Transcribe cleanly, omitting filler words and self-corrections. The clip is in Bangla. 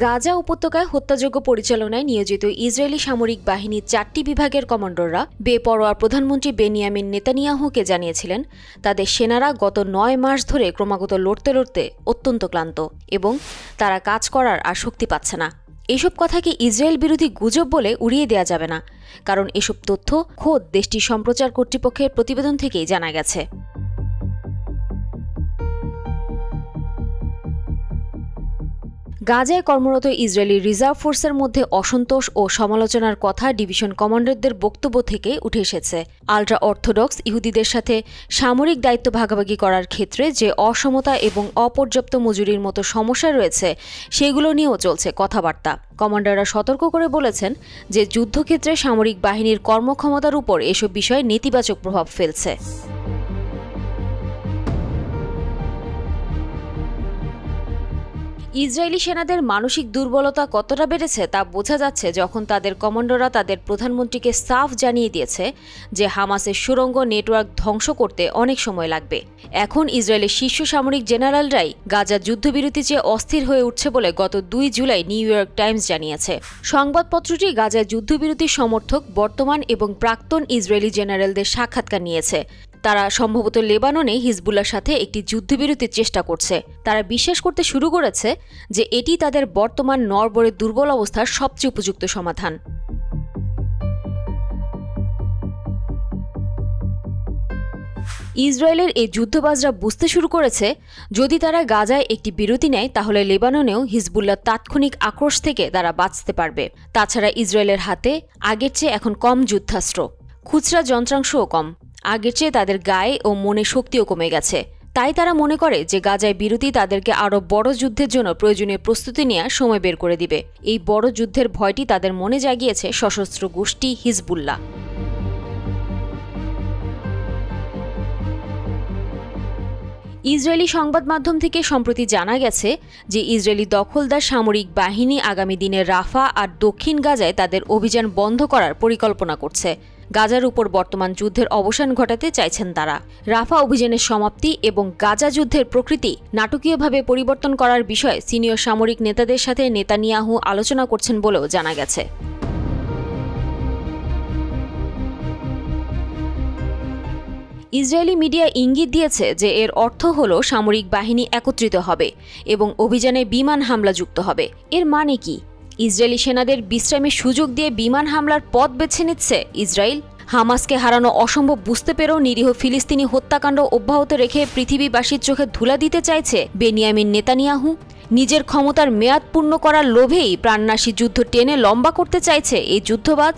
গাজা উপত্যকায় হত্যাযজ্ঞ পরিচালনায় নিয়োজিত ইসরায়েলি সামরিক বাহিনীর 4টি বিভাগের কমান্ডাররা বেপরোয়া প্রধানমন্ত্রী বেনিয়ামিন নেতানিয়াহুকে জানিয়েছিলেন তাদের সেনারা গত 9 মাস ধরে ক্রমাগত লড়তে লড়তে অত্যন্ত ক্লান্ত এবং তারা কাজ করার আর শক্তি পাচ্ছে না। এসব কথাকে ইসরায়েল বিরোধী গুজব বলে উড়িয়ে দেওয়া যাবে না, কারণ এসব তথ্য খোদ দেশটির সম্প্রচার কর্তৃপক্ষের প্রতিবেদন থেকেই জানা গেছে। গাজায় কর্মরত ইসরায়েলি রিজার্ভ ফোর্সের মধ্যে অসন্তোষ ও সমালোচনার কথা ডিভিশন কমান্ডারদের বক্তব্য থেকে উঠে এসেছে। আল্ট্রা অর্থোডক্স ইহুদিদের সাথে সামরিক দায়িত্ব ভাগাভাগি করার ক্ষেত্রে যে অসমতা এবং অপর্যাপ্ত মজুরির মতো সমস্যা রয়েছে সেগুলো নিয়েও চলছে কথাবার্তা। কমান্ডাররা সতর্ক করে বলেছেন যে যুদ্ধক্ষেত্রে সামরিক বাহিনীর কর্মক্ষমতার উপর এসব বিষয় নেতিবাচক প্রভাব ফেলছে। ইসরায়েলি সেনাদের মানসিক দুর্বলতা কতটা বেড়েছে তা বোঝা যাচ্ছে যখন তাদের কমান্ডাররা তাদের প্রধানমন্ত্রীকে সাফ জানিয়ে দিয়েছে যে হামাসের সুড়ঙ্গ নেটওয়ার্ক ধ্বংস করতে অনেক সময় লাগবে। এখন ইসরায়েলের শীর্ষ সামরিক জেনারেলরাই গাজা যুদ্ধবিরতি চেয়ে অস্থির হয়ে উঠছে বলে গত 2 জুলাই নিউ ইয়র্ক টাইমস জানিয়েছে। সংবাদপত্রটি গাজায় যুদ্ধবিরতির সমর্থক বর্তমান এবং প্রাক্তন ইসরায়েলি জেনারেলদের সাক্ষাৎকার নিয়েছে। তারা সম্ভবত লেবাননে হিজবুল্লাহর সাথে একটি যুদ্ধবিরতির চেষ্টা করছে। তারা বিশ্বাস করতে শুরু করেছে যে এটি তাদের বর্তমান নড়বড়ে দুর্বল অবস্থার সবচেয়ে উপযুক্ত সমাধান। ইসরায়েলের এই যুদ্ধবাজরা বুঝতে শুরু করেছে যদি তারা গাজায় একটি বিরতি নেয় তাহলে লেবাননেও হিজবুল্লাহর তাৎক্ষণিক আক্রোশ থেকে তারা বাঁচতে পারবে। তাছাড়া ইসরায়েলের হাতে আগের চেয়ে এখন কম যুদ্ধাস্ত্র, খুচরা যন্ত্রাংশও কম, আগের চেয়ে তাদের গায়ে ও মনে শক্তিও কমে গেছে। তাই তারা মনে করে যে গাজায় বিরতি তাদেরকে আরও বড় যুদ্ধের জন্য প্রয়োজনীয় প্রস্তুতি নেওয়ার সময় বের করে দিবে। এই বড় যুদ্ধের ভয়টি তাদের মনে জাগিয়েছে সশস্ত্র গোষ্ঠী হিজবুল্লাহ। ইসরায়েলি সংবাদ মাধ্যম থেকে সম্প্রতি জানা গেছে যে ইসরায়েলি দখলদার সামরিক বাহিনী আগামী দিনে রাফা আর দক্ষিণ গাজায় তাদের অভিযান বন্ধ করার পরিকল্পনা করছে। গাজার উপর বর্তমান যুদ্ধের অবসান ঘটাতে চাইছেন তারা। রাফা অভিযানের সমাপ্তি এবং গাজা যুদ্ধের প্রকৃতি নাটকীয়ভাবে পরিবর্তন করার বিষয়ে সিনিয়র সামরিক নেতাদের সাথে নেতানিয়াহু আলোচনা করছেন বলেও জানা গেছে। ইসরায়েলি মিডিয়া ইঙ্গিত দিয়েছে যে এর অর্থ হল সামরিক বাহিনী একত্রিত হবে এবং অভিযানে বিমান হামলা যুক্ত হবে। এর মানে কি? ইসরায়েলি সেনাদের বিশ্রামের সুযোগ দিয়ে বিমান হামলার পথ বেছে নিচ্ছে ইসরায়েল। হামাসকে হারানো অসম্ভব বুঝতে পেরেও নিরীহ ফিলিস্তিনি হত্যাকাণ্ড অব্যাহত রেখে পৃথিবীবাসীর চোখে ধুলা দিতে চাইছে বেনিয়ামিন নেতানিয়াহু। নিজের ক্ষমতার মেয়াদ পূর্ণ করার লোভেই প্রাণনাশী যুদ্ধ টেনে লম্বা করতে চাইছে এই যুদ্ধবাজ।